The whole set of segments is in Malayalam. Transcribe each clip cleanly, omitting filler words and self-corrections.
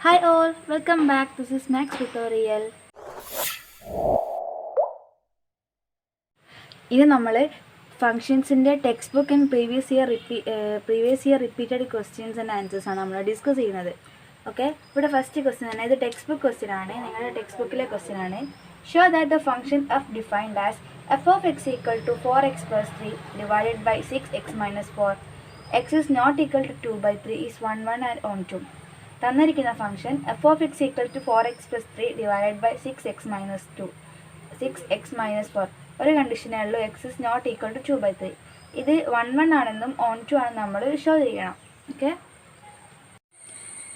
Hi all, welcome back. This is Max tutorial. ഇത് നമ്മൾ ഫങ്ഷൻസിൻ്റെ text book and previous year repeated questions and answers ആണ് നമ്മൾ ഡിസ്കസ് ചെയ്യുന്നത്. ഓക്കെ, ഇവിടെ ഫസ്റ്റ് ക്വസ്റ്റ്യൻ തന്നെ ഇത് ടെക്സ്റ്റ് ബുക്ക് ക്വസ്റ്റ്യൻ ആണ്. നിങ്ങളുടെ ടെക്സ്റ്റ് ബുക്കിലെ ക്വസ്റ്റ്യൻ ആണ്. Show that the function f defined as f of X equal to 4x plus 3 divided by 6x minus 4 x is not equal to 2/3 is 1 1 and on 2. തന്നിരിക്കുന്ന function f of X equal to 4x plus 3 divided by 6x minus 4 ഒരു കണ്ടീഷനേ ഉള്ളൂ, x is not equal to 2/3. ഇത് 1 1 ആണെന്നും ഓൺ 2 ആണെന്നും നമ്മൾ ഷോ ചെയ്യണം. ഓക്കെ,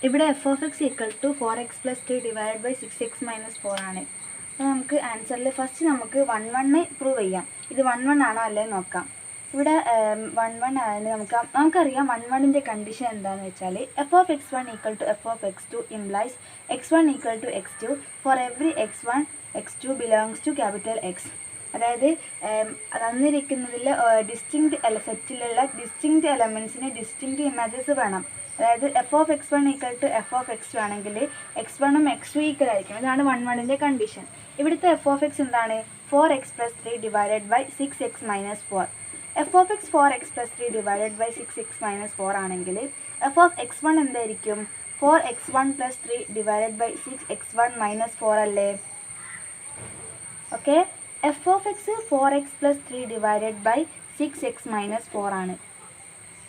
ഇവിടെ F of X equal to 4x plus 3 divided by 6x minus 4 ആണ്. അപ്പോൾ നമുക്ക് ആൻസറിൽ ഫസ്റ്റ് നമുക്ക് 1 1 പ്രൂവ് ചെയ്യാം. ഇത് 1 1 ആണോ അല്ലേ നോക്കാം. ഇവിടെ 1 1 ആയതിന് നമുക്കറിയാം 1 1ൻ്റെ കണ്ടീഷൻ എന്താണെന്ന് വെച്ചാൽ f of X one equal to F of X two implies x one equal to X two for every x one x two belongs to capital x. അതായത് തന്നിരിക്കുന്നതിൽ സെറ്റിലുള്ള ഡിസ്റ്റിങ്ക്റ്റ് എലമെൻറ്റ്സിന് ഡിസ്റ്റിങ്ക്റ്റ് ഇമേജസ് വേണം. അതായത് f of X one equal to F of X two ആണെങ്കിൽ എക്സ് വണ്ണും എക്സ് ടു ഈക്വൽ ആയിരിക്കും. ഇതാണ് 1 1ൻ്റെ കണ്ടീഷൻ. ഇവിടുത്തെ എഫ് ഓഫ് എക്സ് എന്താണ്? 4x plus 3 divided by 6x minus 4. F of x 4x plus 3 divided by 6x minus 4 ആണെങ്കിൽ എഫ് ഓഫ് എക്സ് വൺ എന്തായിരിക്കും? 4x1 plus 3 divided by 6x1 minus 4 അല്ലേ? Okay, f of x 4x plus 3 divided by 6x minus 4 ആണ്.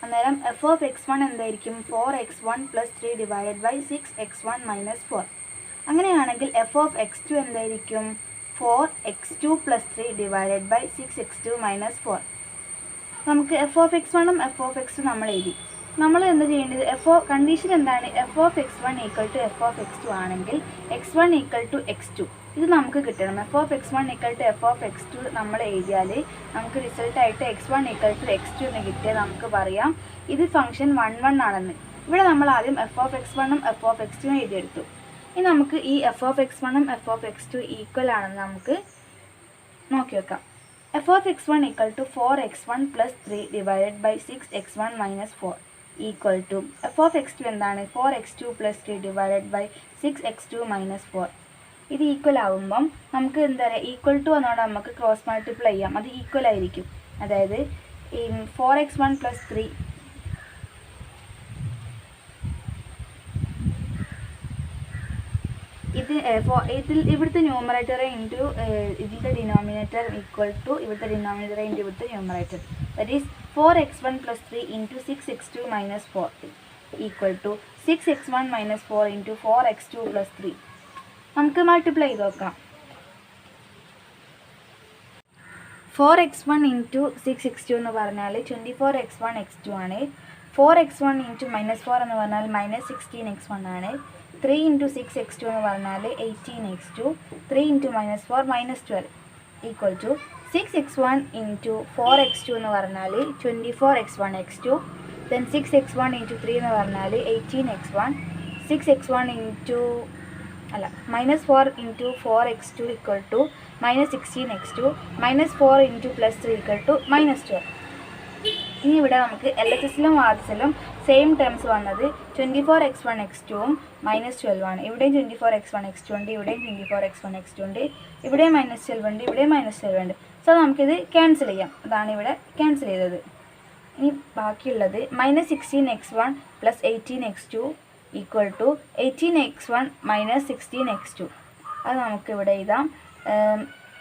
അന്നേരം എഫ് ഓഫ് എക്സ് വൺ എന്തായിരിക്കും? 4x1 plus 3 divided by 6x1 minus 4. അങ്ങനെയാണെങ്കിൽ എഫ് ഓഫ് എക്സ് ടു എന്തായിരിക്കും? 4x2 plus 3 divided by 6x2 minus 4. നമുക്ക് എഫ് ഓഫ് എക്സ് വണ്ണും എഫ് ഓഫ് എക്സ് ടു നമ്മൾ എഴുതി. നമ്മൾ എന്താ ചെയ്യേണ്ടത്? കണ്ടീഷൻ എന്താണ്? F of X one equal to F of X two ആണെങ്കിൽ X one equal to X two ഇത് നമുക്ക് കിട്ടണം. F of X one equal to F of X two നമ്മൾ എഴുതിയാൽ നമുക്ക് റിസൾട്ടായിട്ട് X one equal to X two എന്ന് കിട്ടിയാൽ നമുക്ക് പറയാം ഇത് ഫംഗ്ഷൻ 1 1 ആണെന്ന്. ഇവിടെ നമ്മൾ ആദ്യം എഫ് ഓഫ് എക്സ് വണ്ണും എഫ് ഓഫ് എക്സ് ടുവും എഴുതിയെടുത്തു. ഇനി നമുക്ക് ഈ എഫ് ഓഫ് എക്സ് വണ്ണും F of X two equal ആണെന്ന് നമുക്ക് നോക്കി വെക്കാം. F of X one equal to 4x1 plus 3 divided by 6x1 minus 4 equal to F of X two എന്താണ്? 4x2 plus 3 divided by 6x2 minus 4. ഇത് ഈക്വൽ ആവുമ്പം നമുക്ക് എന്താ പറയുക, ഈക്വൽ ടു എന്നോട് നമുക്ക് ക്രോസ് മൾട്ടിപ്ലൈ ചെയ്യാം. അത് ഈക്വൽ ആയിരിക്കും. അതായത് 4x1 plus 3 ഇവിടുത്തെ ന്യൂമറേറ്റർ ഇൻറ്റു ഇതിൻ്റെ ഡിനോമിനേറ്റർ ഈക്വൽ ടു ഇവിടുത്തെ ഡിനോമിനേറ്റർ ഇൻറ്റു ഇവിടുത്തെ numerator. That is 4x1 plus 3 into 6x2 minus 4 equal to 6x1 minus 4 into 4x2 plus 3. നമുക്ക് മൾട്ടിപ്ലൈ ചെയ്ത് നോക്കാം. 4x1 ഇൻറ്റു 6x2 എന്ന് പറഞ്ഞാൽ 24x1 x2 ആണ്. 4x1 ഇൻറ്റു -4 എന്ന് പറഞ്ഞാൽ -16x1 ആണ്. 3 ഇൻറ്റു 6x2 എന്ന് പറഞ്ഞാൽ 18x2. 3 into -4 -12 equal to 6x1 into 4x2 എന്ന് പറഞ്ഞാൽ 24x1 x2. Then 6x1 into 3 എന്ന് പറഞ്ഞാൽ 18x1. 6x1 into -4 into 4x2 equal to -16x2. -4 into +3 equal to -12. ഇനി ഇവിടെ നമുക്ക് എൽ എച്ച് എസിലും ആർ എച്ച് എസിലും സെയിം ടേംസ് വന്നത് 24x1 x2ഉം -12 ആണ്. ഇവിടെയും 24x1 x2 ഉണ്ട്, ഇവിടെയും 24x1 x2 ഉണ്ട്, ഇവിടെയും -12 ഉണ്ട്, ഇവിടെയും -12 ഉണ്ട്. സോ നമുക്കിത് ക്യാൻസൽ ചെയ്യാം. അതാണ് ഇവിടെ ക്യാൻസൽ ചെയ്തത്. ഇനി ബാക്കിയുള്ളത് -16x1 + 18x2 equal to 18x1 - 16x2. അത് നമുക്കിവിടെ എഴുതാം.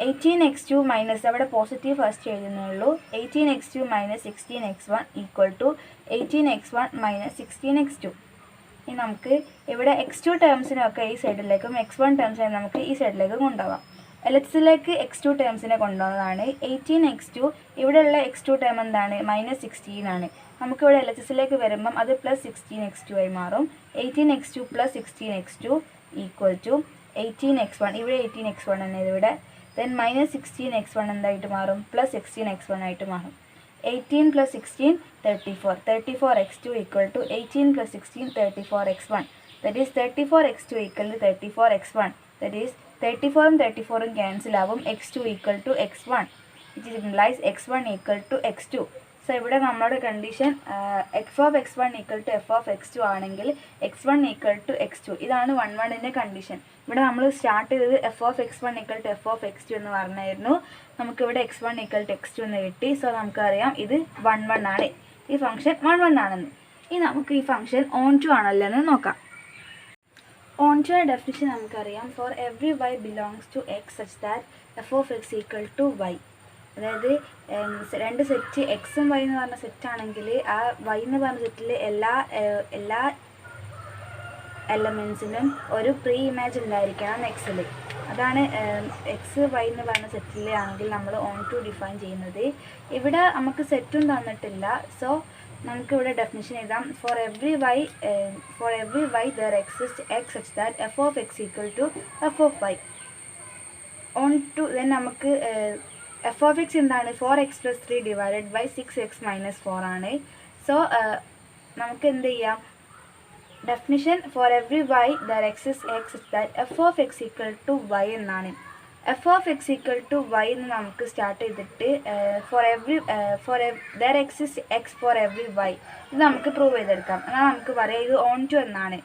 18x2 മൈനസ് അവിടെ പോസിറ്റീവ് ഫസ്റ്റ് എഴുതുന്നുള്ളൂ. 18x2 - 16x1 equal to 18x1 - 16x2. ഇനി നമുക്ക് ഇവിടെ x2 ടേംസിനൊക്കെ ഈ സൈഡിലേക്കും x1 ടേംസിനെ നമുക്ക് ഈ സൈഡിലേക്കും കൊണ്ടുപോകാം. എൽ എച്ച് എസിലേക്ക് x2 ടേംസിനെ കൊണ്ടുപോകുന്നതാണ്. 18x2 ഇവിടെയുള്ള x2 ടേം എന്താണ്? -16 ആണ്. നമുക്കിവിടെ എൽ എച്ച് എസിലേക്ക് വരുമ്പം അത് +16x2 ആയി മാറും. 18x2 + 16x2 equal to 18x1. ഇവിടെ 18x1 ആണ് ഇവിടെ. ദെൻ -16x1 എന്തായിട്ട് മാറും? +16x1 ആയിട്ട് മാറും. 18 + 16 34. 34x2 equal to 18 + 16 34x1. That is 34x2 equal to 34x1. That is 34ഉം 34ഉം ക്യാൻസൽ ആവും. x2 equal to x1 which implies x1 equal to x2. So ഇവിടെ നമ്മുടെ condition F of X one equal to F of X two ആണെങ്കിൽ X one equal to X two, ഇതാണ് 1 കണ്ടീഷൻ. ഇവിടെ നമ്മൾ സ്റ്റാർട്ട് ചെയ്തത് F of X one equal to F of X two എന്ന് പറഞ്ഞായിരുന്നു. നമുക്കിവിടെ x one equal to X two എന്ന് കിട്ടി. സോ നമുക്കറിയാം ഇത് 1 ആണ്, ഈ ഫംഗ്ഷൻ 1 ആണെന്ന്. ഇനി നമുക്ക് ഈ ഫംഗ്ഷൻ ഓൺ ടു ആണല്ലോ എന്ന് നോക്കാം. ഓൺ ടുയുടെ ഡെഫിനിഷൻ നമുക്കറിയാം. For every y belongs to x such that F of X equal to y. അതായത് രണ്ട് സെറ്റ് എക്സും വൈ എന്ന് പറഞ്ഞ സെറ്റാണെങ്കിൽ ആ വൈ എന്ന് പറഞ്ഞ സെറ്റിൽ എല്ലാ എലമെൻസിനും ഒരു പ്രീ ഇമേജ് ഉണ്ടായിരിക്കണം എക്സിൽ. അതാണ് എക്സ് വൈ എന്ന് പറഞ്ഞ സെറ്റിൽ ആണെങ്കിൽ നമ്മൾ ഓൺ ടു ഡിഫൈൻ ചെയ്യുന്നത്. ഇവിടെ നമുക്ക് സെറ്റും തന്നിട്ടില്ല. സോ നമുക്കിവിടെ ഡെഫിനിഷൻ എഴുതാം. For every Y there exist X such that F of X equal to F of y. Onto then നമുക്ക് എഫ് ഓഫ് എക്സ് എന്താണ്? 4x+3 ഡിവൈഡഡ് ബൈ 6x-4 ആണ്. സോ നമുക്ക് എന്ത് ചെയ്യാം? Definition for every Y there exist X such that F of X equal to Y എന്നാണ്. F of X equal to Y എന്ന് നമുക്ക് സ്റ്റാർട്ട് ചെയ്തിട്ട് there exist X for every Y ഇത് നമുക്ക് പ്രൂവ് ചെയ്തെടുക്കാം. എന്നാൽ നമുക്ക് പറയാം ഇത് ഓൺ ടു എന്നാണ്.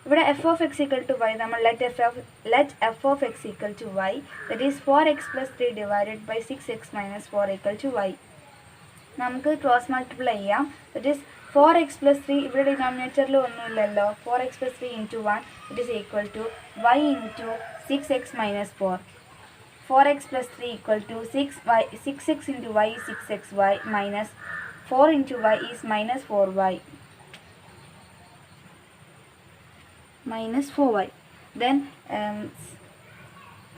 ഇവിടെ F of X equal to Y നമ്മൾ let F of X equal to Y, that is 4x+3 divided by 6x-4 equal to Y. നമുക്ക് ക്രോസ് മൾട്ടിപ്ലൈ ചെയ്യാം. ദറ്റ് ഈസ് 4x+3 ഇവിടെ ഡിനോമിനേറ്ററിൽ ഒന്നുമില്ലല്ലോ. 4x+3 into 1 it is equal to y into 6x-4. 4x+3 equal to 6x into y is 6xy minus 4 into y is minus 4y. Then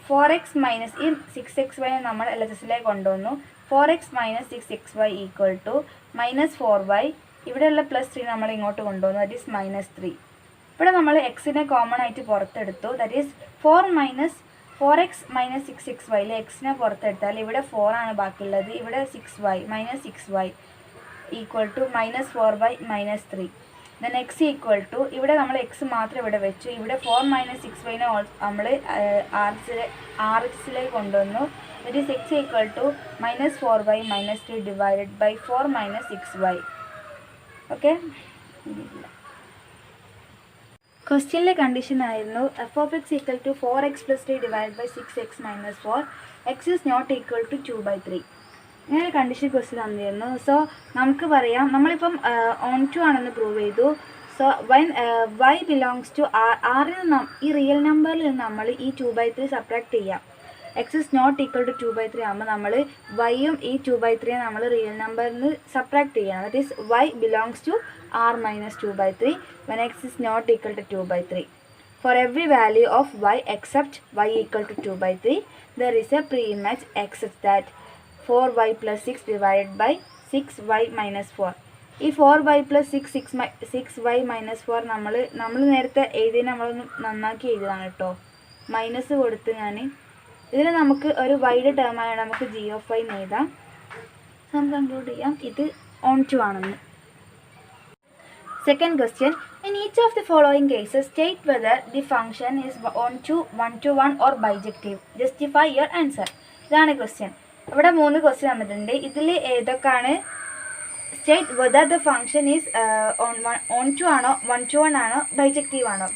4x minus ഈ 6xy നമ്മൾ LHSലേക്ക് കൊണ്ടുവന്നു. 4x minus 6xy equal to minus 4y. ഇവിടെയുള്ള +3 നമ്മൾ ഇങ്ങോട്ട് കൊണ്ടുവന്നു. That is -3. ഇവിടെ നമ്മൾ എക്സിനെ കോമൺ ആയിട്ട് പുറത്തെടുത്തു. That is 4x minus 6xy എക്സിനെ പുറത്തെടുത്താൽ ഇവിടെ 4 ആണ് ബാക്കിയുള്ളത്. ഇവിടെ 6y -6y equal to -4y -3. Then x equal to ഇവിടെ നമ്മൾ എക്സ് മാത്രം ഇവിടെ വെച്ചു. ഇവിടെ 4 - 6yനെ നമ്മൾ RHസിലേക്ക് കൊണ്ടുവന്നു. That is X equal to -4y -3 divided by 4 - 6y. Okay, ക്വസ്റ്റ്യനിലെ കണ്ടീഷൻ ആയിരുന്നു F of X equal to 4x+3 divide by 6x-4 X is not equal to 2/3. ഇങ്ങനെ കണ്ടീഷൻ ക്വസ്റ്റ്യൻ തന്നിരുന്നു. സോ നമുക്ക് പറയാം, നമ്മളിപ്പം ഓൺ ടു ആണെന്ന് പ്രൂവ് ചെയ്തു. സോ വൈ ബിലോങ്സ് ടു ആറിൽ നിന്ന് ഈ റിയൽ നമ്പറിൽ നിന്ന് നമ്മൾ ഈ 2/3 സബ്ട്രാക്ട് ചെയ്യാം. X is not equal to 2/3 ആകുമ്പോൾ നമ്മൾ വൈയും ഈ 2/3 നമ്മൾ റിയൽ നമ്പറിൽ നിന്ന് സബ്ട്രാക്ട് ചെയ്യണം. That is y belongs to r minus 2/3 when x is not equal to 2/3. For every value of y except y equal to 2/3, there is a pre-image x such that 4y plus 6 divided by 6y minus 4. ഈ 4y plus 6y minus 4 നമ്മൾ നേരത്തെ എഴുതിയ നമ്മളൊന്ന് നന്നാക്കി എഴുതാണ് കേട്ടോ. മൈനസ് കൊടുത്ത് ഞാൻ ഇതിൽ നമുക്ക് ഒരു വൈഡ് ടേമായ നമുക്ക് g of y എന്ന് എഴുതാം. നമുക്ക് കൺക്ലൂഡ് ചെയ്യാം ഇത് ഓൺ ടു ആണെന്ന്. Second question, in each of the following cases, state whether the function is on to 1-to-1 or bijective. Justify your answer. ഇതാണ് ക്വസ്റ്റ്യൻ. ഇവിടെ 3 ക്വസ്റ്റ്യൻ തന്നിട്ടുണ്ട്. ഇതിൽ ഏതൊക്കെയാണ് state whether the function is onto ആണോ 1-to-1 ആണോ ബൈജക്റ്റീവ് ആണോ.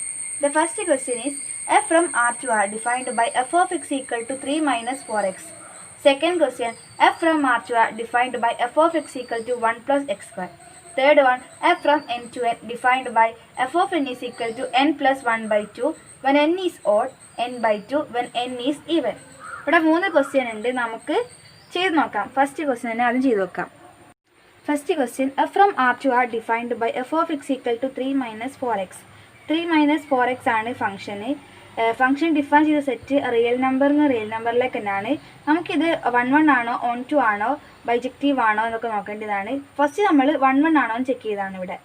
The first question is f from R to R defined by f of x equal to 3 minus 4x. Second question, f from R to R defined by f of x equal to 1 plus x square. Third one, f from n to n defined by f of n is equal to n plus 1/2 when n is odd, n/2 when n is even. ഇവിടെ 3 ക്വസ്റ്റ്യൻ ഉണ്ട്, നമുക്ക് ചെയ്ത് നോക്കാം. ഫസ്റ്റ് ക്വസ്റ്റ്യൻ തന്നെ ആദ്യം ചെയ്ത് നോക്കാം. First question, f from R to R defined by f of x equal to 3 minus 4x. 3 minus 4x ആണ് ഫംഗ്ഷന്. ഫംഗ്ഷൻ ഡിഫൈൻ ചെയ്ത സെറ്റ് റിയൽ നമ്പറിലേക്ക് തന്നെയാണ്. നമുക്കിത് 1-1 ആണോ ഓൺ ടു ആണോ ബൈജക്റ്റീവ് ആണോ എന്നൊക്കെ നോക്കേണ്ടതാണ്. ഫസ്റ്റ് നമ്മൾ 1-1 ആണോ എന്ന് ചെക്ക് ചെയ്താണ്. ഇവിടെ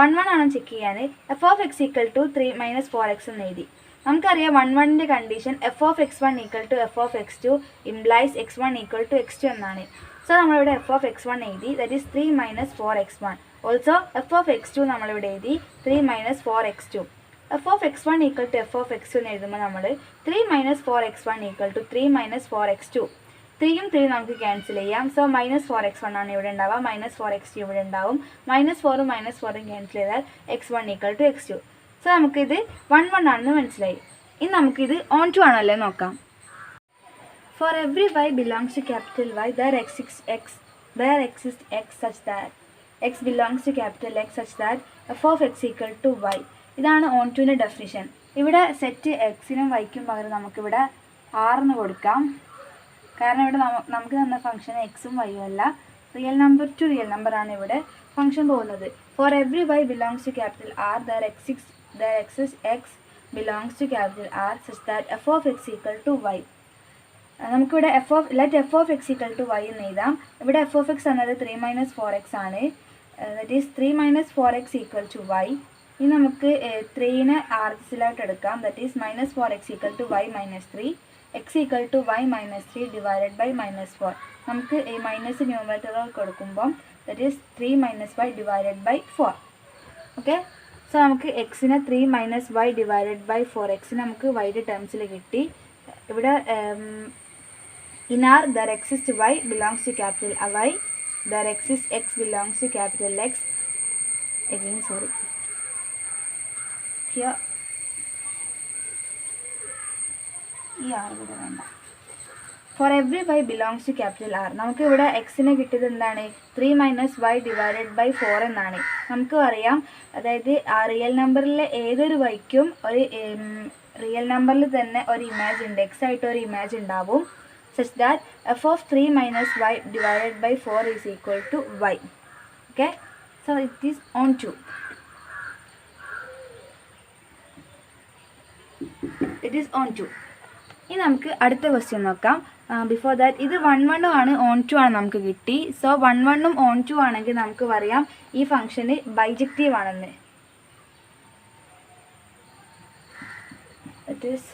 1-1 ആണോ ചെക്ക് ചെയ്യാൻ F of X equal to 3 - 4x എന്ന് എഴുതി. നമുക്കറിയാം 1-1ൻ്റെ condition F of x1 equal to F of x2 implies x1 equal to x2 എന്നാണ്. സോ നമ്മളിവിടെ എഫ് ഓഫ് x1 എഴുതി, that is 3 - 4x1. Also F of x2 നമ്മളിവിടെ എഴുതി 3 - 4x2. F of x1 equal to F of x2 എന്ന് എഴുതുമ്പോൾ നമ്മൾ 3 - 4x1 ഈക്വൽ ടു 3 - 4x2. 3യും 3 നമുക്ക് ക്യാൻസൽ ചെയ്യാം. സോ -4x1 ആണ് ഇവിടെ ഉണ്ടാവുക, -4x2 ഇവിടെ ഉണ്ടാവും. -4ഉം -4ഉം ക്യാൻസൽ ചെയ്താൽ x1 = x2. സോ നമുക്കിത് 1 1 ആണെന്ന് മനസ്സിലായി. ഇനി നമുക്കിത് ഓൺ ടു ആണല്ലേ നോക്കാം. For every y belongs to capital Y, there exists x such that x belongs to capital X such that f of x equal to y. ഇതാണ് ഓൺ ടുവിൻ്റെ ഡെഫിനിഷൻ. ഇവിടെ സെറ്റ് എക്സിനും വൈക്കും പകരം നമുക്കിവിടെ R എന്ന് കൊടുക്കാം. കാരണം ഇവിടെ നമുക്ക് തന്ന ഫംഗ്ഷൻ എക്സും വൈയും അല്ല, real number two real number ആണ് ഇവിടെ ഫംഗ്ഷൻ പോകുന്നത്. For every y belongs to capital R, there exists x belongs to capital R such that f of x equal to y. നമുക്കിവിടെ let f of x equal to y എന്ന് എഴുതാം. ഇവിടെ f of x എന്നത് 3 - 4x ആണ്. That is 3 - 4x equal to y. ഇനി നമുക്ക് 3നെ ആർസിലായിട്ട് എടുക്കാം. That is -4x equal to y - 3, x equal to y - 3 divided by -4. നമുക്ക് ഈ മൈനസ് ന്യൂമറേറ്ററിൽ കൊടുക്കുമ്പം that is 3 - y divided by 4. Okay, so നമുക്ക് എക്സിനെ 3 - y divided by 4, എക്സിന് നമുക്ക് വൈയുടെ ടേംസിൽ കിട്ടി. ഇവിടെ in R there exists y belongs to capital Y, there exists x belongs to capital X. Again, sorry. Here for every y belongs to capital R, നമുക്ക് ഇവിടെ എക്സിനെ കിട്ടിയത് എന്താണ്? 3 - y divided by 4 എന്നാണ്. നമുക്ക് അറിയാം, അതായത് ആ റിയൽ നമ്പറിലെ ഏതൊരു വൈക്കും ഒരു റിയൽ നമ്പറിൽ തന്നെ ഒരു ഇമേജ് ഉണ്ട്, എക്സ് ആയിട്ട് ഒരു ഇമേജ് ഉണ്ടാവും. such that f of 3 - y divided by 4 is equal to y. Okay, so it is on to. It is on to. ഇനി നമുക്ക് അടുത്ത ക്വസ്റ്റ്യൻ നോക്കാം. ബിഫോർ ദാറ്റ് ഇത് 1 1 ആണ്, ഓൺ ടു ആണ് നമുക്ക് കിട്ടി. സോ 1 1ഉം ഓൺ ടു ആണെങ്കിൽ നമുക്ക് പറയാം ഈ ഫംഗ്ഷന് ബൈജക്റ്റീവ് ആണെന്ന്. It is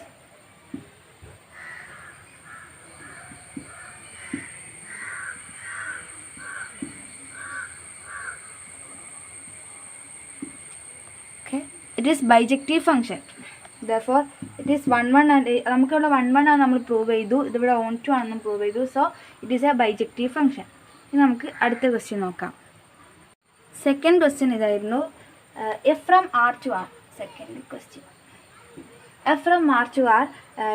it is bijective function. Therefore it is 1 1 and നമുക്കിവിടെ 1 1 ആണ് നമ്മൾ പ്രൂവ് ചെയ്തു, ഇതിവിടെ ഓൺ ടു ആണെന്നും പ്രൂവ് ചെയ്തു. So it is A bijective function. ഇനി നമുക്ക് അടുത്ത ക്വസ്റ്റ്യൻ നോക്കാം. സെക്കൻഡ് ക്വസ്റ്റ്യൻ ഇതായിരുന്നു. f from R to R. Second question. f from R to R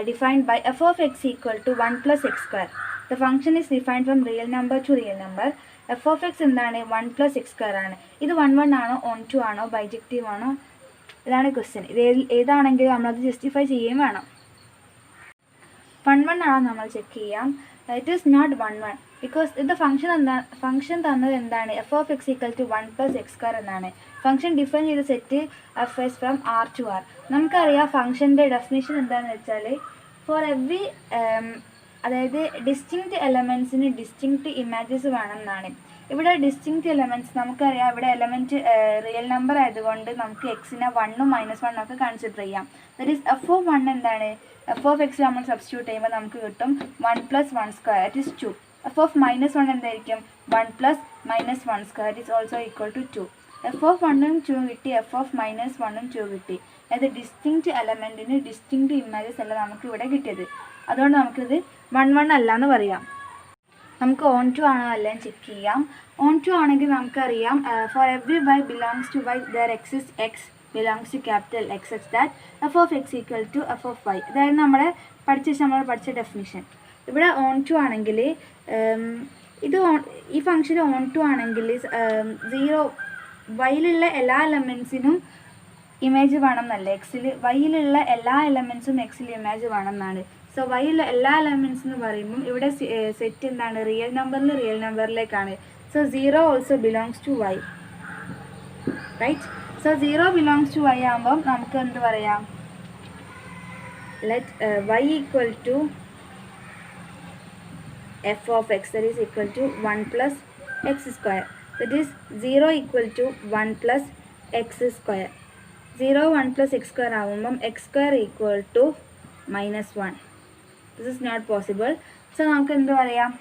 defined by f of x equal to 1 plus x square. The function is defined from real number to real number. f of x എന്താണ്? 1 plus x square ആണ്. ഇത് 1 1 ആണോ, ഓൺ ടു ആണോ, ബൈജക്റ്റീവ് ആണോ? ഇതാണ് ക്വസ്റ്റ്യൻ. ഇത് ഏതാണെങ്കിലും നമ്മളത് ജസ്റ്റിഫൈ ചെയ്യുകയും വേണം. 1 1 ആണോ നമ്മൾ ചെക്ക് ചെയ്യാം. ഇറ്റ് ഈസ് നോട്ട് 1 1 ബിക്കോസ് ഇത് ഫംഗ്ഷൻ തന്നത് എന്താണ്? f of x equal to 1 plus x square എന്നാണ്. ഫംഗ്ഷൻ ഡിഫൈൻ ചെയ്ത set f s from R to R. നമുക്കറിയാം ഫംഗ്ഷൻ്റെ ഡെഫിനേഷൻ എന്താണെന്ന് വെച്ചാൽ ഫോർ എവറി അതായത് ഡിസ്റ്റിങ്ക്റ്റ് എലമെൻറ്റ്സിന് ഡിസ്റ്റിങ്ക്റ്റ് ഇമേജസ് വേണം എന്നാണ്. ഇവിടെ ഡിസ്റ്റിങ്ക്റ്റ് എലമെൻറ്റ്സ് നമുക്കറിയാം, ഇവിടെ എലമെൻറ്റ് റിയൽ നമ്പർ ആയതുകൊണ്ട് നമുക്ക് എക്സിനെ 1ഉം -1 ഒക്കെ കൺസിഡർ ചെയ്യാം. ദറ്റ് ഈസ് f of 1 എന്താണ്? f of x നമ്മൾ സബ്സ്റ്റിറ്റ്യൂട്ട് ചെയ്യുമ്പോൾ നമുക്ക് കിട്ടും 1 + 1 square, that is 2. f of -1 എന്തായിരിക്കും? 1 + -1 square, that is also equal to 2. f of 1ഉം 2 കിട്ടി, f of -1ഉം 2 കിട്ടി. അതായത് ഡിസ്റ്റിങ്ക്റ്റ് എലമെൻറ്റിന് ഡിസ്റ്റിങ്ക്റ്റ് ഇമേജസ് അല്ല നമുക്ക് ഇവിടെ കിട്ടിയത്. അതുകൊണ്ട് നമുക്കിത് 1 1 അല്ല എന്ന് പറയാം. നമുക്ക് ഓൺ ടു ആണോ അല്ലേ ചെക്ക് ചെയ്യാം. ഓൺ ടു ആണെങ്കിൽ നമുക്കറിയാം for every y belongs to y, there exists x belongs to capital X such that f of x equal to f of y. അതായത് നമ്മൾ പഠിച്ച ഡെഫിനിഷൻ. ഇവിടെ ഓൺ ടു ആണെങ്കിൽ ഇത് ഈ ഫംഗ്ഷൻ ഓൺ ടു ആണെങ്കിൽ 0 വൈയിലുള്ള എല്ലാ എലമെൻസിനും ഇമേജ് വേണം എന്നല്ല, എക്സിൽ വൈയിലുള്ള എല്ലാ എലമെൻസും എക്സിൽ ഇമേജ് വേണം എന്നാണ്. സോ വൈയിലുള്ള എല്ലാ എലമെൻസ് എന്ന് പറയുമ്പം ഇവിടെ സെറ്റ് എന്താണ്? റിയൽ നമ്പറിലേക്കാണ്. So 0 also belongs to Y, right? So 0 belongs to Y ആകുമ്പം നമുക്ക് എന്ത് പറയാം? Let y equal to f of x, that is equal to 1 plus x square. That is 0 equal to 1 plus x square. 0 1 plus x square ആകുമ്പം x square equal to -1. This is not possible. So നമുക്ക് എന്ത് പറയാം?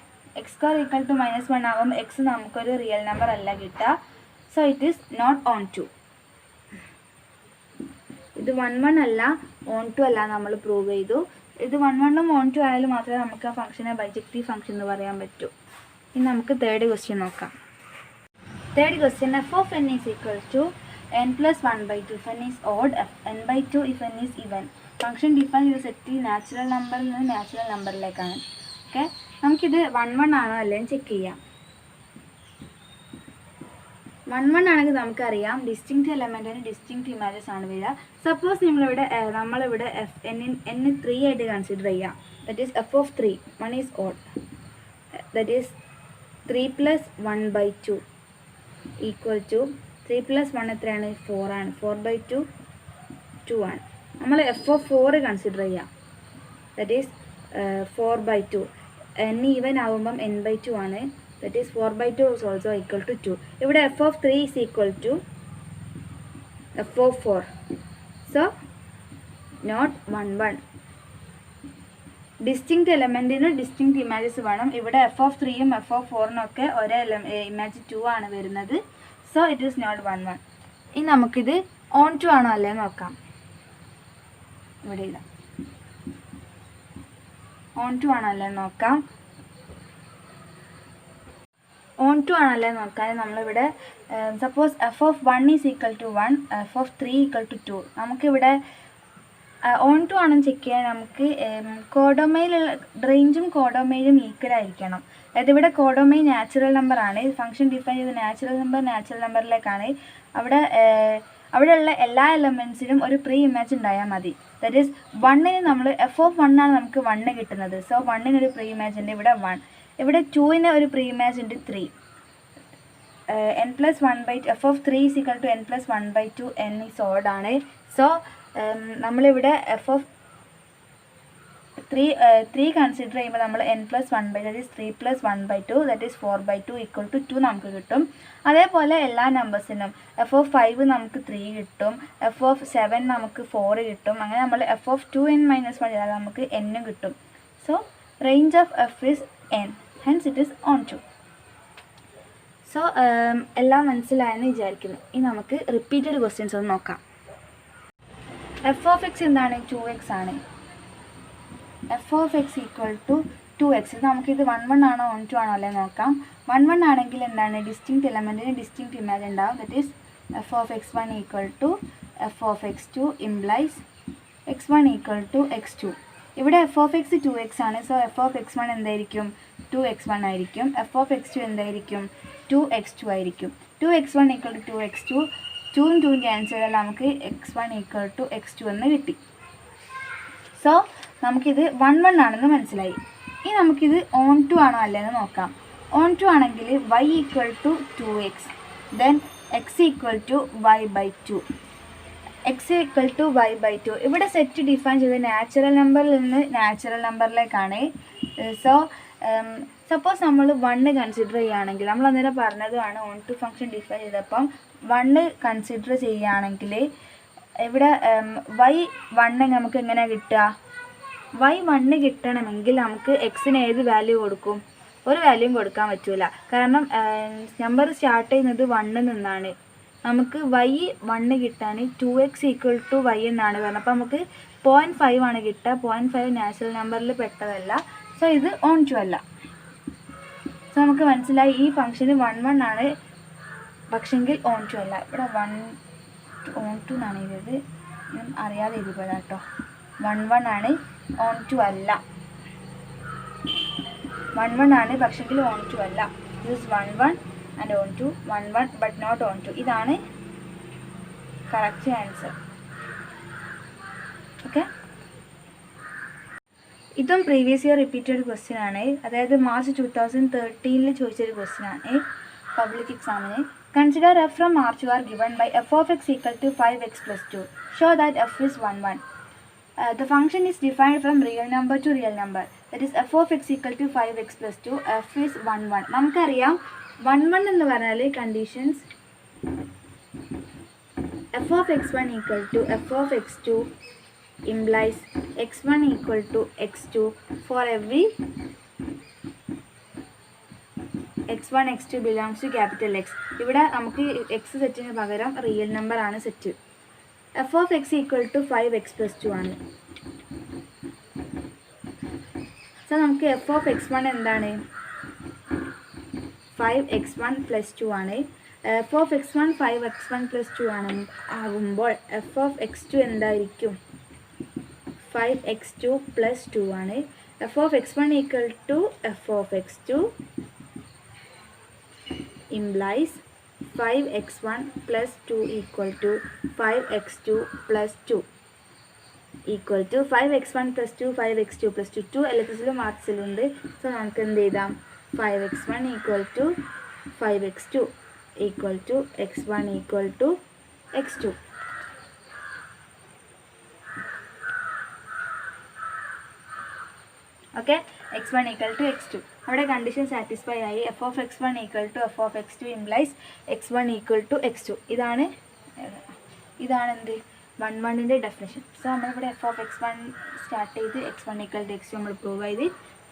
x square equal to -1 ആകുമ്പോൾ x നമുക്കൊരു റിയൽ നമ്പർ അല്ല കിട്ടുക. So it is not onto. ഇത് 1 1 അല്ല, ഓൺ ടു അല്ല നമ്മൾ പ്രൂവ് ചെയ്തു. ഇത് 1 1 1 2 ആയാലും മാത്രമേ നമുക്ക് ആ ഫംഗ്ഷനെ ബൈജക്റ്റീവ് ഫംഗ്ഷൻ എന്ന് പറയാൻ പറ്റൂ. ഇനി നമുക്ക് തേർഡ് ക്വസ്റ്റ്യൻ നോക്കാം. Third question f of n is equal to n plus 1/2 if n is odd, n/2 if n is even. Function define ചെയ്ത് സെറ്റ് നാച്ചുറൽ നമ്പറിൽ നിന്ന് നാച്ചുറൽ നമ്പറിലേക്കാണ്. ഓക്കെ, നമുക്കിത് 1 1 ആണോ അല്ലെങ്കിൽ ചെക്ക് ചെയ്യാം. 1 1 ആണെങ്കിൽ നമുക്കറിയാം ഡിസ്റ്റിങ്ക്റ്റ് എലമെൻറ്റിന് ഡിസ്റ്റിങ്ക്റ്റ് ഇമേജസ് ആണ് വരിക. സപ്പോസ് നമ്മളിവിടെ n 3 ആയിട്ട് കൺസിഡർ ചെയ്യാം. That is f of 3, 1 is odd, that is 3 plus 1/2 equal to 3 plus 1 എത്രയാണ്? 4 ആണ്. 4/2 2 ആണ്. നമ്മൾ f of 4 കൺസിഡർ ചെയ്യാം. That is 4/2. n ഈവൻ ആകുമ്പം n/2 ആണ്. That is 4/2 is also equal to 2. ഇവിടെ f of 3 is equal to f of 4. So, not 1 1. Distinct എലമെൻറ്റിന് ഡിസ്റ്റിങ്ക്റ്റ് ഇമേജസ് വേണം. ഇവിടെ f of 3യും f of 4നും ഒക്കെ ഒരേ ഇമേജ് 2 ആണ് വരുന്നത്. So it is not 1 1. ഇനി നമുക്കിത് ഓൺ ടു ആണോ അല്ലേ നോക്കാം. ഇവിടെ ഇല്ല, ഓൺ ടു ആണോ അല്ലേ നോക്കാം. ഓൺ ടു ആണല്ലേ നോക്കാൻ നമ്മളിവിടെ suppose f of 1 is equal to 1, f of 3 equal to 2. നമുക്കിവിടെ ഓൺ ടു ആണെന്ന് ചെക്ക് ചെയ്യാൻ നമുക്ക് കോഡൊമൈനുള്ള റേഞ്ചും കോഡൊമൈനും ഈക്വൽ ആയിരിക്കണം. അതായത് ഇവിടെ കോഡൊമൈൻ നാച്ചുറൽ നമ്പർ ആണ്. ഫംഗ്ഷൻ ഡിഫൈൻ ചെയ്ത് നാച്ചുറൽ നമ്പറിലേക്കാണ്. അവിടെയുള്ള എല്ലാ എലമെൻസിനും ഒരു പ്രീ ഇമേജ് ഉണ്ടായാൽ മതി. ദറ്റ് ഈസ് 1ന് നമ്മൾ f of 1 ആണ് നമുക്ക് 1 കിട്ടുന്നത്. സോ 1ന് പ്രീ ഇമേജ് ഉണ്ട് ഇവിടെ 1. ഇവിടെ 2ന് ഒരു പ്രീ ഇമേജ് ഉണ്ട് 3. n plus 1/2 f of 3 is equal to n plus 1/2. n is odd ആണ്. സോ നമ്മളിവിടെ f of 3 കൺസിഡർ ചെയ്യുമ്പോൾ നമ്മൾ n plus 1/2 that is 3 plus 1/2 that is 4/2 equal to 2 നമുക്ക് കിട്ടും. അതേപോലെ എല്ലാ നമ്പേഴ്സിനും f of 5 നമുക്ക് 3 കിട്ടും, f of 7 നമുക്ക് 4 കിട്ടും. അങ്ങനെ നമ്മൾ f of 2n minus 1 ചെയ്താൽ നമുക്ക് n കിട്ടും. So range of f is n, hence it is on 2. So എല്ലാം മനസ്സിലായെന്ന് വിചാരിക്കുന്നു. ഇനി നമുക്ക് റിപ്പീറ്റഡ് ക്വസ്റ്റ്യൻസ് ഒന്ന് നോക്കാം. f of x എന്താണ്? 2x ആണ്. f of x equal to 2x. ഇത് നമുക്കിത് 1 1 ആണോ 1 2 ആണോ അല്ലേ നോക്കാം. 1 1 ആണെങ്കിൽ എന്താണ്? ഡിസ്റ്റിങ്ക്റ്റ് എലമെൻറ്റിന് ഡിസ്റ്റിങ്ക്റ്റ് ഇമേജ് ഉണ്ടാവും. That is f of x1 equal to f of x2 implies x1 equal to x2. ഇവിടെ f of x 2x ആണ്. സോ f of x1 എന്തായിരിക്കും? 2x1 ആയിരിക്കും. f of x2 എന്തായിരിക്കും? 2x2 ആയിരിക്കും. 2x1 equal to 2x2. 2ഉം 2ഉം ക്യാൻസൽ ചെയ്താൽ നമുക്ക് x1 equal to x2 എന്ന് കിട്ടി. സോ നമുക്കിത് 1 1 ആണെന്ന് മനസ്സിലായി. ഇനി നമുക്കിത് ഓൺ ടു ആണോ അല്ലേന്ന് നോക്കാം. ഓൺ ടു ആണെങ്കിൽ y equal to 2x, then x equal to y/2. x equal to y/2. ഇവിടെ സെറ്റ് ഡിഫൈൻ ചെയ്ത് നാച്ചുറൽ നമ്പറിൽ നിന്ന് നാച്ചുറൽ നമ്പറിലേക്കാണ്. സോ സപ്പോസ് നമ്മൾ 1 കൺസിഡർ ചെയ്യുകയാണെങ്കിൽ നമ്മൾ അന്നേരം പറഞ്ഞതുമാണ് ഓൺ ടു ഫംഗ്ഷൻ ഡിഫൈൻ ചെയ്തപ്പം 1 കൺസിഡർ ചെയ്യുകയാണെങ്കിൽ ഇവിടെ y1 നമുക്ക് എങ്ങനെ കിട്ടുക? y1 കിട്ടണമെങ്കിൽ നമുക്ക് എക്സിന് ഏത് വാല്യൂ കൊടുക്കും? ഒരു വാല്യൂയും കൊടുക്കാൻ പറ്റില്ല. കാരണം നമ്പർ സ്റ്റാർട്ട് ചെയ്യുന്നത് 1 നിന്നാണ്. നമുക്ക് y1 കിട്ടാൻ 2x equal to y എന്നാണ് പറഞ്ഞത്. അപ്പോൾ നമുക്ക് 0.5 ആണ് കിട്ടുക. 0.5 നാച്ചുറൽ നമ്പറിൽ പെട്ടതല്ല. സോ ഇത് ഓൺ ടു അല്ല. സോ നമുക്ക് മനസ്സിലായി ഈ ഫംഗ്ഷന് 1 1 ആണ്, പക്ഷെങ്കിൽ ഓൺ ടു അല്ല. ഇവിടെ ഓൺ ടു എന്നാണ് എഴുതിയത്, ഞാൻ അറിയാതെ എഴുതി പോയതാ കേട്ടോ. 1 1 ആണ്, ഓൺ ടു അല്ല. 1 1 ആണ്, പക്ഷെങ്കിൽ ഓൺ ടു അല്ല. This 1 1 and onto. 1 1 but not onto. ഇതാണ് കറക്റ്റ് ആൻസർ. ഓക്കെ, ഇതും പ്രീവിയസ് ഇയർ റിപ്പീറ്റഡ് ക്വസ്റ്റ്യൻ ആണ്. അതായത് മാർച്ച് 2013 ചോദിച്ചൊരു ക്വസ്റ്റ്യൻ ആണ് പബ്ലിക് എക്സാമിന്. Consider f from R to R given by f of x equal to 5x plus 2. Show that f is 1 1. The function is defined from real number to real number. That is f of x equal to 5x plus 2. f is 1 1. നമുക്കറിയാം 1 1 എന്ന് പറഞ്ഞാൽ conditions f of x1 equal to f of x2 implies x1 equal to x2 for every x1 x2 belongs to capital X. ഇവിടെ നമുക്ക് x സെറ്റിന് പകരം റിയൽ നമ്പർ ആണ് set. f of x equal to 5x plus 2 ആണ്. സോ നമുക്ക് എഫ് ഓഫ് എക്സ് വൺ എന്താണ്? 5x1 + 2 ആണ്. F of X one 5x1 + 2 ആണ് ആകുമ്പോൾ എഫ് ഓഫ് എക്സ് ടു എന്തായിരിക്കും? 5x2 + 2 ആണ്. F of X one equal to F of X two implies 5x1 + 2 equal to 5x2 + 2 equal to 5x1 + 2 5x2 + 2 2 എലക്ട്രിസിലും മാർക്സിലും ഉണ്ട്. സോ നമുക്ക് എന്ത് എഴുതാം? 5x1 = 5x2 = x1 = x2. Okay, x1 = x2. അവിടെ കണ്ടീഷൻ സാറ്റിസ്ഫൈ ആയി. F of x1 = F of x2 implies x1 = x2. ഇതാണ് എന്ത് 1 ഡെഫിനിഷൻ. സോ നമ്മളിവിടെ എഫ് ഓഫ് x1 സ്റ്റാർട്ട് ചെയ്ത് x1 = x2 നമ്മൾ പ്രൂവ് ചെയ്ത്.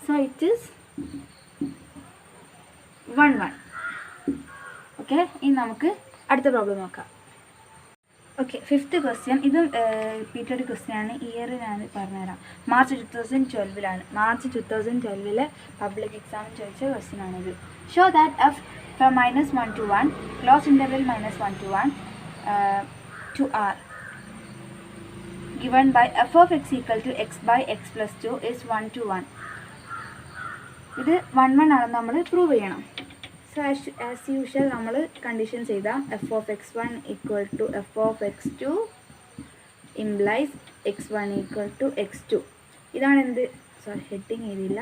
So it is 1 okay. ഇനി നമുക്ക് അടുത്ത പ്രോബ്ലം നോക്കാം. Okay, 5th question. ഇത് റിപ്പീറ്റഡ് ക്വസ്റ്റ്യൻ ആണ്. ഇയർ ഞാൻ പറഞ്ഞുതരാം. മാർച്ച് 2012 മാർച്ച് 2012 പബ്ലിക് എക്സാം ചോദിച്ച ക്വസ്റ്റ്യൻ ആണിത്. Show that F from -1 to 1 close interval -1 to 1 to r given by f of x equal to x/x + 2 is 1 to 1. ഇത് 1 ആണെന്ന് നമ്മൾ പ്രൂവ് ചെയ്യണം. സോ ആസ് യൂഷ്വൽ നമ്മൾ കണ്ടീഷൻ ചെയ്താൽ F of x1 = F of x2 implies x1 = x2. ഇതാണ് എന്ത് ഹെഡിങ് എഴുതിയില്ല.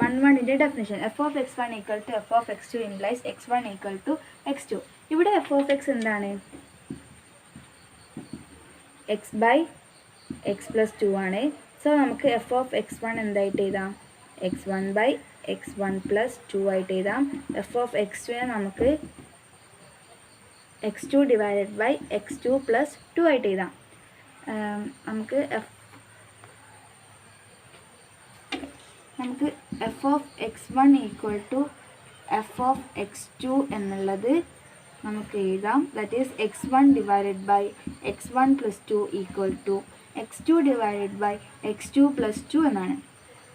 1 definition. F of x1 = F of x2 implies x1 = x2. ഇവിടെ എഫ് ഓഫ് എക്സ് എന്താണ്? x/x + 2 ആണ്. സോ നമുക്ക് എഫ് ഓഫ് x1 എന്തായിട്ട് എഴുതാം? x1/x1 + 2 ആയിട്ട് എഴുതാം. എഫ് ഓഫ് x2 നമുക്ക് x2 / x2 + 2 ആയിട്ട് എഴുതാം. നമുക്ക് F of x1 = F of x2 എന്നുള്ളത് നമുക്ക് എഴുതാം. That is x1 / x1 + 2 = x2 / x2 + 2 എന്നാണ്.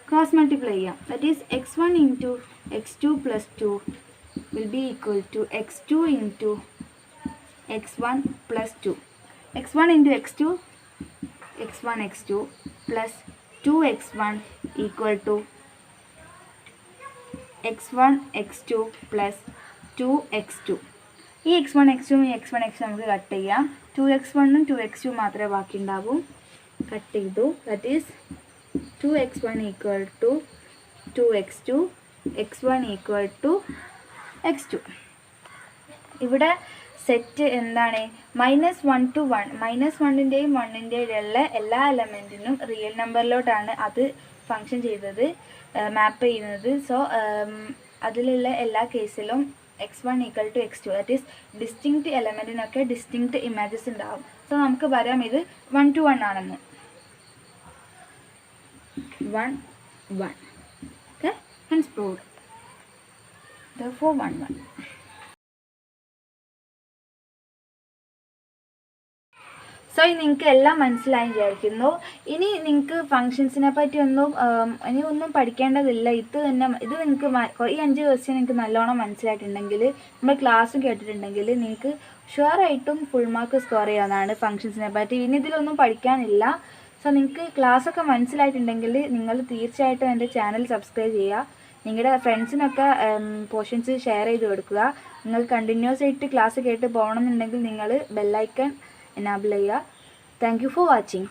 ക്രോസ് മൾട്ടിപ്ലൈ ചെയ്യാം. That is x1 × x2 + 2 will be equal to x2 × x1 + 2. x1 × x2 x1x2 plus 2x1 equal to x1x2 plus 2x2. ഈ x1x2 x1x2 നമുക്ക് കട്ട് ചെയ്യാം. 2x1 2x2 മാത്രമേ ബാക്കി ഉണ്ടാവൂ. കട്ട് ചെയ്തു. That is 2x1 equal to 2x2, x1 equal to x2. ഇവിടെ സെറ്റ് എന്താണ്? -1 to 1. -1ൻ്റെയും 1ൻ്റെയും എല്ലാ എലമെൻറ്റിനും റിയൽ നമ്പറിലോട്ടാണ് അത് ഫങ്ഷൻ ചെയ്തത്, മാപ്പ് ചെയ്യുന്നത്. സോ അതിലുള്ള എല്ലാ കേസിലും x1 equal to x2. That is distinct എലമെൻറ്റിനൊക്കെ ഡിസ്റ്റിങ്ക്റ്റ് ഇമേജസ് ഉണ്ടാവും. സോ നമുക്ക് പറയാം ഇത് 1 to 1 ആണെന്ന്. 1 1. Okay, hence proved. Therefore 1 1. So നിങ്ങൾക്ക് എല്ലാം മനസ്സിലായി വിചാരിക്കുന്നു. ഇനി നിങ്ങൾക്ക് ഫങ്ഷൻസിനെ പറ്റി ഒന്നും പഠിക്കേണ്ടതില്ല. ഇത് നിങ്ങൾക്ക് ഈ 5 ക്വസ്റ്റ്യൻ നിങ്ങൾക്ക് നല്ലോണം മനസ്സിലായിട്ടുണ്ടെങ്കിൽ, നമ്മൾ ക്ലാസ്സും കേട്ടിട്ടുണ്ടെങ്കിൽ നിങ്ങൾക്ക് ഷുവറായിട്ടും ഫുൾ മാർക്ക് സ്കോർ ചെയ്യാവുന്നതാണ് ഫങ്ഷൻസിനെ പറ്റി. ഇനി ഇതിലൊന്നും പഠിക്കാനില്ല. സോ നിങ്ങൾക്ക് ക്ലാസ്സൊക്കെ മനസ്സിലായിട്ടുണ്ടെങ്കിൽ നിങ്ങൾ തീർച്ചയായിട്ടും എൻ്റെ ചാനൽ സബ്സ്ക്രൈബ് ചെയ്യുക. നിങ്ങളുടെ ഫ്രണ്ട്സിനൊക്കെ പോർഷൻസ് ഷെയർ ചെയ്ത് കൊടുക്കുക. നിങ്ങൾ കണ്ടിന്യൂസ് ആയിട്ട് ക്ലാസ് കേട്ട് പോകണമെന്നുണ്ടെങ്കിൽ നിങ്ങൾ ബെല്ലൈക്കൺ എനാബിൾ ചെയ്യുക. Thank you for watching.